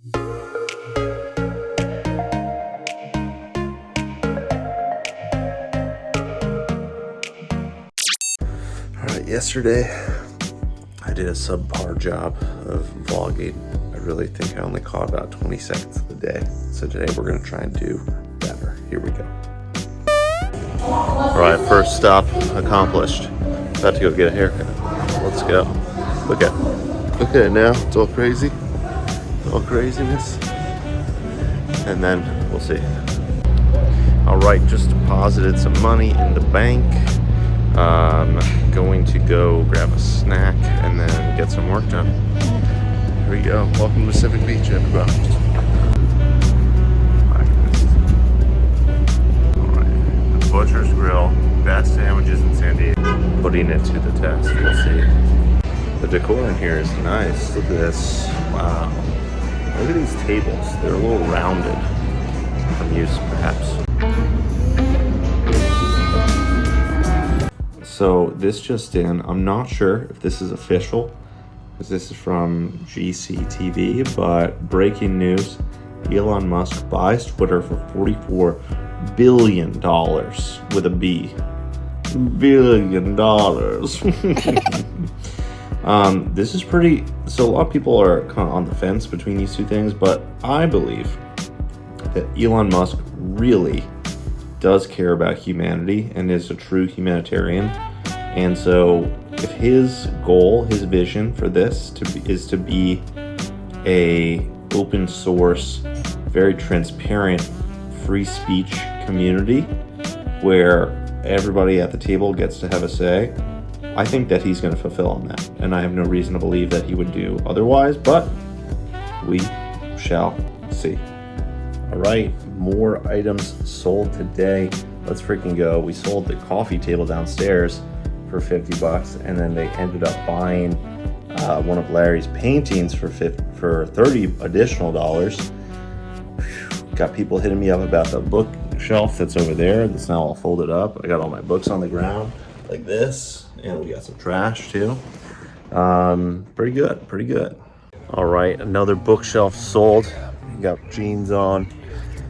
Alright, yesterday I did a subpar job of vlogging. I really think I only caught about 20 seconds of the day. So today we're gonna try and do better. Here we go. Alright, first stop accomplished. About to go get a haircut. Let's go. Look at it now. It's all crazy. All craziness. And then we'll see. Alright, just deposited some money in the bank. Going to go grab a snack and then get some work done. Here we go. Welcome to Pacific Beach, everybody. Alright, the Butcher's Grill, best sandwiches in San Diego. Putting it to the test, we'll see. The decor in here is nice. Look at this. Wow. Look at these tables. They're a little rounded from use, perhaps. So this just in, I'm not sure if this is official, because this is from GCTV, but breaking news, Elon Musk buys Twitter for $44 billion with a B. $billion. This is pretty, so a lot of people are kind of on the fence between these two things, but I believe that Elon Musk really does care about humanity and is a true humanitarian. And so if his goal, his vision for this is to be a open source, very transparent, free speech community where everybody at the table gets to have a say, I think that he's going to fulfill on that. And I have no reason to believe that he would do otherwise, but we shall see. All right, more items sold today. Let's freaking go. We sold the coffee table downstairs for $50, and then they ended up buying one of Larry's paintings for $30 additional. Got people hitting me up about the bookshelf that's over there. That's now all folded up. I got all my books on the ground like this, and we got some trash too. Pretty good, pretty good. All right, another bookshelf sold. Got jeans on.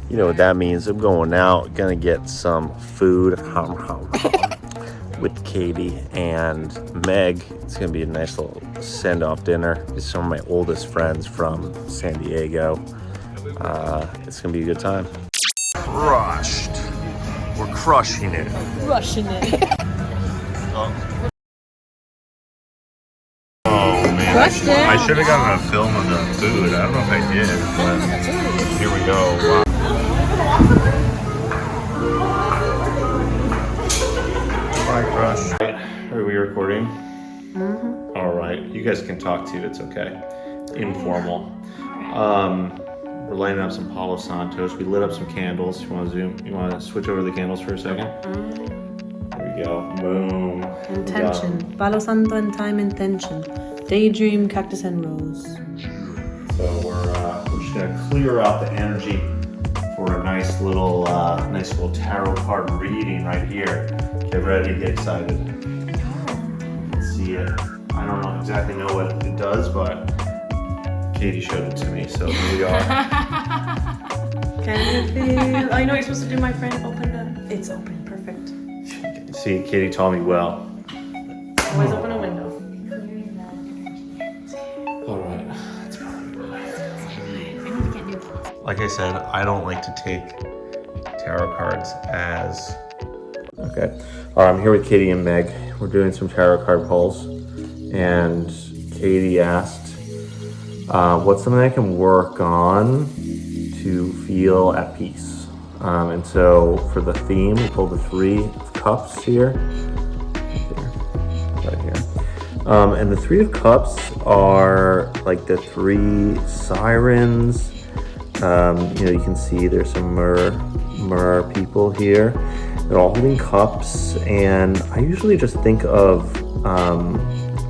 You know what that means. I'm going out, gonna get some food with Katie and Meg. It's gonna be a nice little send-off dinner. It's some of my oldest friends from San Diego. It's gonna be a good time. Crushed. We're crushing it. Rushing it. Oh man, I should have gotten a film of the food. I don't know if I did, but here we go. Wow. Are we recording? Mm-hmm. All right, you guys can talk too. It's okay. Informal. We're lighting up some Palo Santos. We lit up some candles. You want to zoom? You want to switch over the candles for a second? There we go. Boom. Intention. Palo Santo and time intention. Daydream, cactus and rose. So we're just gonna clear out the energy for a nice little tarot card reading right here. Get ready, get excited. Let's see it. I don't know exactly know what it does, but Katie showed it to me, so here we are. Can you feel? I know you're supposed to do my friend. Open the. It's open. Perfect. See, Katie taught me well. Always open a window. All right. That's probably good. Like I said, I don't like to take tarot cards as. Okay. All right, I'm here with Katie and Meg. We're doing some tarot card pulls, and Katie asked, what's something I can work on to feel at peace? And so for the theme, we pulled the 3 of Cups here. Right here. And the 3 of Cups are like the 3 sirens. You can see there's some myrrh people here. They're all holding cups, and I usually just think of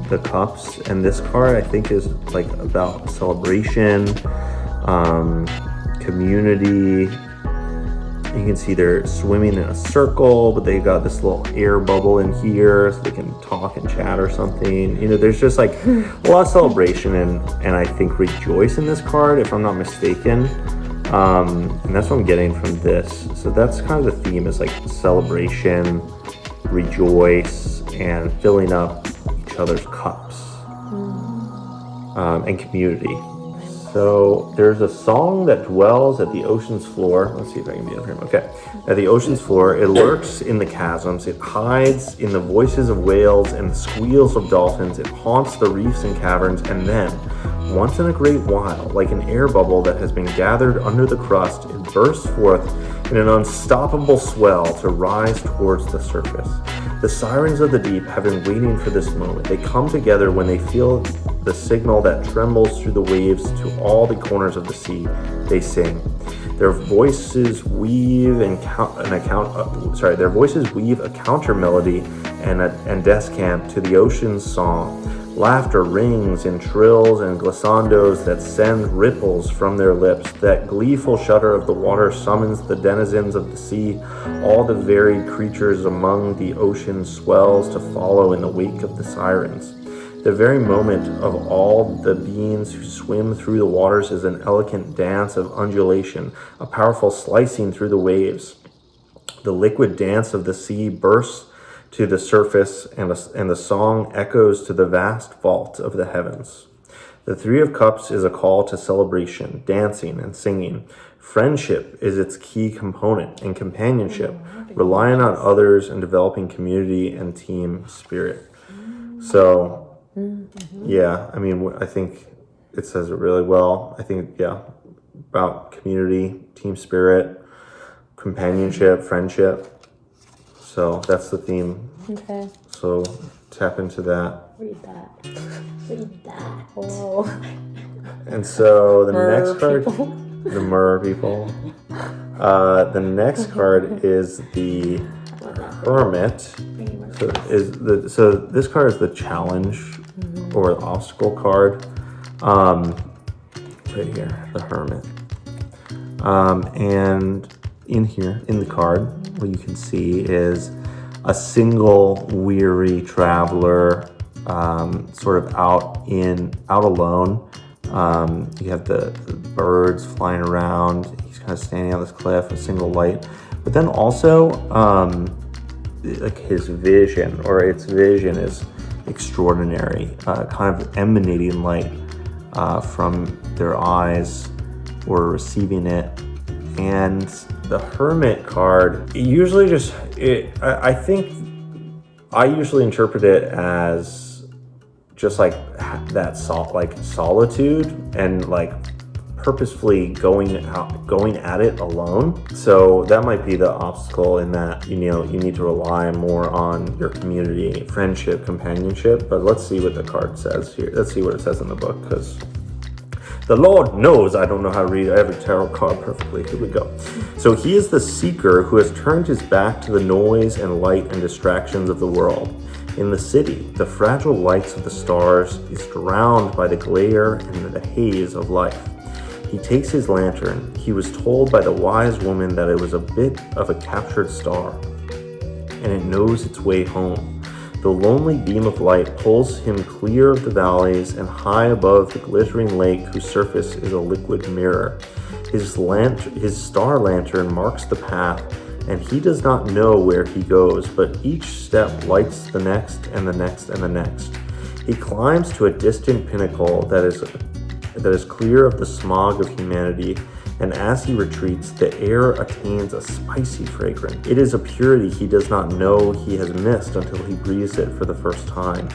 the cups, and this card I think is like about celebration, community, You can see they're swimming in a circle, but they got this little air bubble in here so they can talk and chat or something. You know, there's just like a lot of celebration and I think rejoice in this card, if I'm not mistaken. And that's what I'm getting from this. So that's kind of the theme, is like celebration, rejoice, and filling up each other's cups, and community. So there's a song that dwells at the ocean's floor. Let's see if I can be up here. Okay. At the ocean's floor, it lurks in the chasms. It hides in the voices of whales and the squeals of dolphins. It haunts the reefs and caverns. And then, once in a great while, like an air bubble that has been gathered under the crust, it bursts forth in an unstoppable swell to rise towards the surface. The sirens of the deep have been waiting for this moment. They come together when they feel the signal that trembles through the waves to all the corners of the sea. They sing. Their voices weave a counter melody and descant to the ocean's song. Laughter rings in trills and glissandos that send ripples from their lips. That gleeful shudder of the water summons the denizens of the sea. All the varied creatures among the ocean swells to follow in the wake of the sirens. The very moment of all the beings who swim through the waters is an elegant dance of undulation, a powerful slicing through the waves. The liquid dance of the sea bursts to the surface, and the song echoes to the vast vault of the heavens. The Three of Cups is a call to celebration, dancing, and singing. Friendship is its key component, and companionship, relying on others and developing community and team spirit. So, yeah, I mean, I think it says it really well. I think, about community, team spirit, companionship, friendship. So that's the theme. Okay. So tap into that. Read that. Whoa. And so the next card, the Mer people. The next card is the Hermit. So this card is the challenge or the obstacle card. Right here, the Hermit. And in here, in the card, what you can see is a single weary traveler, sort of out alone. You have the birds flying around. He's kind of standing on this cliff, a single light. But then also, like its vision is extraordinary, kind of emanating light from their eyes or receiving it. And the Hermit card, usually I think I usually interpret it as just like that solitude and like purposefully going at it alone. So that might be the obstacle in that, you need to rely more on your community, friendship, companionship. But let's see what the card says here. Let's see what it says in the book, because the Lord knows I don't know how to read every tarot card perfectly. Here we go. So he is the seeker who has turned his back to the noise and light and distractions of the world. In the city, the fragile lights of the stars is drowned by the glare and the haze of life. He takes his lantern. He was told by the wise woman that it was a bit of a captured star, and it knows its way home. The lonely beam of light pulls him clear of the valleys and high above the glittering lake whose surface is a liquid mirror. His star lantern marks the path, and he does not know where he goes, but each step lights the next and the next and the next. He climbs to a distant pinnacle that is clear of the smog of humanity, and as he retreats, the air attains a spicy fragrance. It is a purity he does not know he has missed until he breathes it for the first time.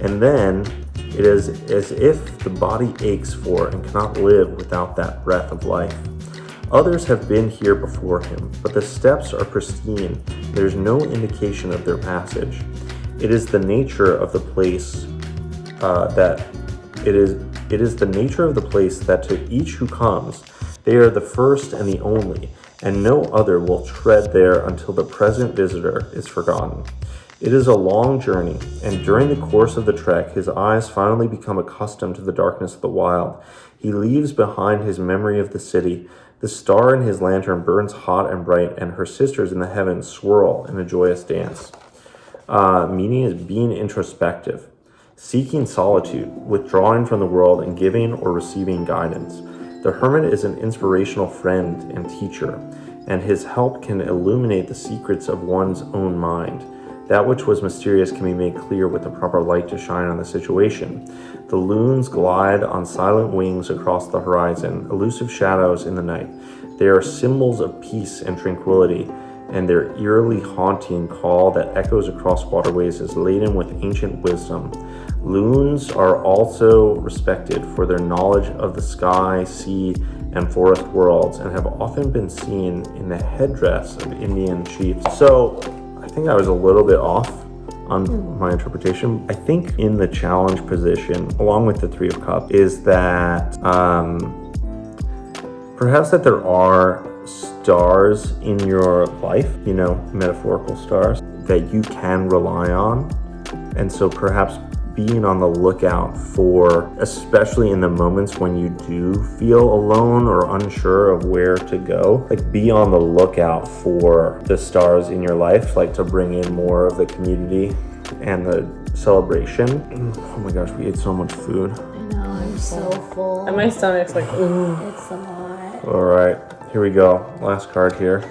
And then it is as if the body aches for and cannot live without that breath of life. Others have been here before him, but the steps are pristine. There's no indication of their passage. It is the nature of the place It is the nature of the place that to each who comes, they are the first and the only, and no other will tread there until the present visitor is forgotten. It is a long journey, and during the course of the trek, his eyes finally become accustomed to the darkness of the wild. He leaves behind his memory of the city. The star in his lantern burns hot and bright, and her sisters in the heavens swirl in a joyous dance. Meaning is being introspective, seeking solitude, withdrawing from the world, and giving or receiving guidance. The hermit is an inspirational friend and teacher, and his help can illuminate the secrets of one's own mind. That which was mysterious can be made clear with the proper light to shine on the situation. The loons glide on silent wings across the horizon, elusive shadows in the night. They are symbols of peace and tranquility, and their eerily haunting call that echoes across waterways is laden with ancient wisdom. Loons are also respected for their knowledge of the sky, sea, and forest worlds, and have often been seen in the headdress of Indian chiefs. So I think I was a little bit off on my interpretation. I think in the challenge position, along with the Three of Cups, is that perhaps that there are stars in your life, metaphorical stars, that you can rely on. And so perhaps being on the lookout for, especially in the moments when you do feel alone or unsure of where to go, like be on the lookout for the stars in your life, like to bring in more of the community and the celebration. Oh my gosh, we ate so much food. I know, I'm so full. And my stomach's like, ooh. It's a lot. All right, here we go. Last card here.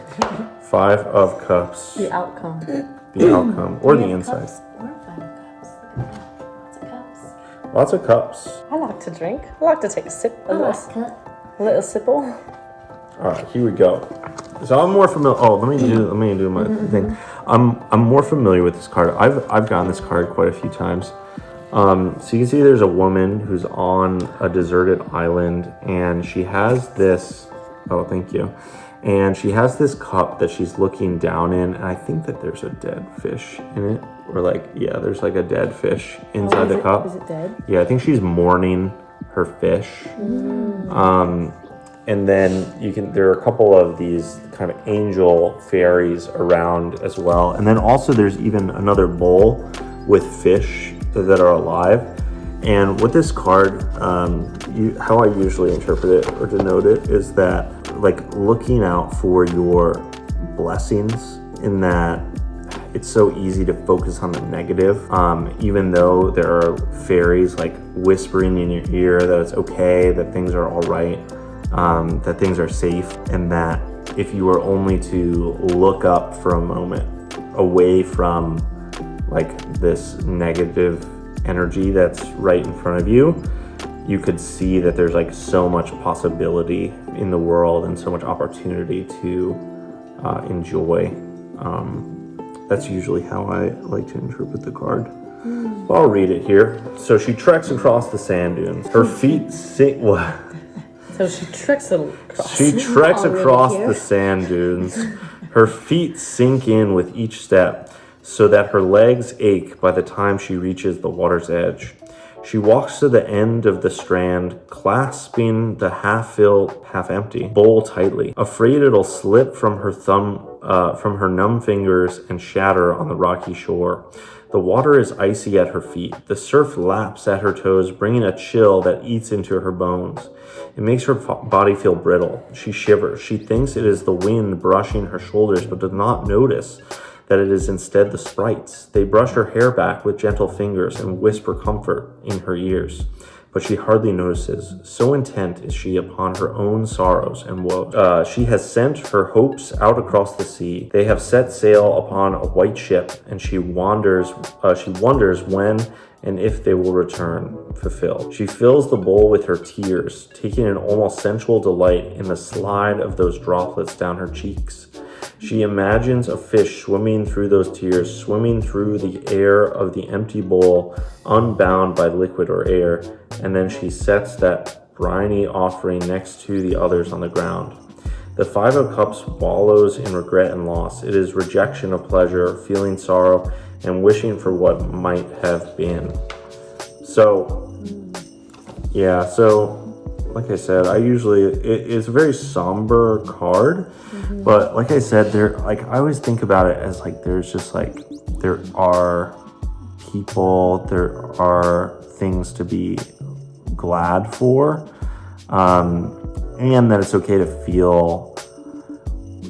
Five of Cups. The outcome. The outcome, or the insight. Cups or 5 of cups. Lots of cups. Lots of cups. I like to drink. I like to take a sip of this. Cup. A little sipple. All right, here we go. So I'm more familiar. Oh, let me do my thing. I'm more familiar with this card. I've gotten this card quite a few times. So you can see there's a woman who's on a deserted island, and she has this. Oh, thank you. And she has this cup that she's looking down in, and I think that there's a dead fish in it, or there's like a dead fish inside the cup. Is it dead? Yeah, I think she's mourning her fish. And then there are a couple of these kind of angel fairies around as well. And then also there's even another bowl with fish that are alive. And with this card, how I usually interpret it or denote it is that, like, looking out for your blessings, in that it's so easy to focus on the negative, even though there are fairies like whispering in your ear that it's okay, that things are all right, that things are safe, and that if you were only to look up for a moment away from like this negative energy that's right in front of you, you could see that there's like so much possibility in the world and so much opportunity to enjoy. That's usually how I like to interpret the card. Well, I'll read it here. So she treks across the sand dunes. Her feet sink. What? So she treks across. She treks Already across here. the sand dunes. Her feet sink in with each step, so that her legs ache by the time she reaches the water's edge. She walks to the end of the strand, clasping the half-filled, half-empty bowl tightly, afraid it'll slip from her numb fingers and shatter on the rocky shore. The water is icy at her feet. The surf laps at her toes, bringing a chill that eats into her bones. It makes her body feel brittle. She shivers. She thinks it is the wind brushing her shoulders, but does not notice that it is instead the sprites. They brush her hair back with gentle fingers and whisper comfort in her ears. But she hardly notices, so intent is she upon her own sorrows and woes. She has sent her hopes out across the sea. They have set sail upon a white ship, and she wonders when and if they will return fulfilled. She fills the bowl with her tears, taking an almost sensual delight in the slide of those droplets down her cheeks. She imagines a fish swimming through those tears, swimming through the air of the empty bowl, unbound by liquid or air, and then she sets that briny offering next to the others on the ground. The Five of Cups wallows in regret and loss. It is rejection of pleasure, feeling sorrow, and wishing for what might have been. So, yeah, like I said, it's a very somber card, but like I said, I always think about it as like, there are people, there are things to be glad for. and that it's okay to feel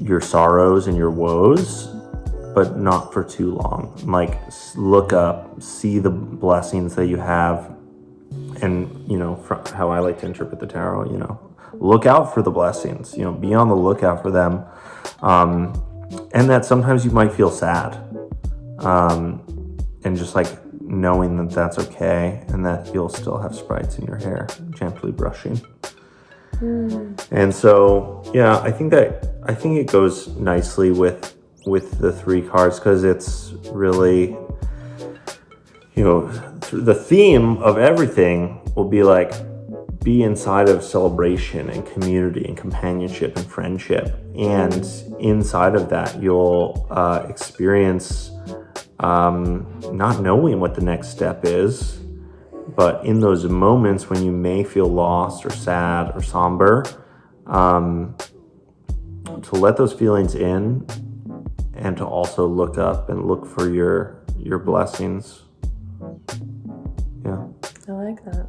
your sorrows and your woes, but not for too long. Like, look up, see the blessings that you have, and from how I like to interpret the tarot, look out for the blessings. Be on the lookout for them, and that sometimes you might feel sad, and just like knowing that that's okay, and that you'll still have sprites in your hair gently brushing. And so, yeah, I think it goes nicely with the 3 cards, because it's really, the theme of everything will be like, be inside of celebration and community and companionship and friendship. And inside of that, you'll experience not knowing what the next step is. But in those moments when you may feel lost or sad or somber, to let those feelings in, and to also look up and look for your blessings. Yeah. I like that.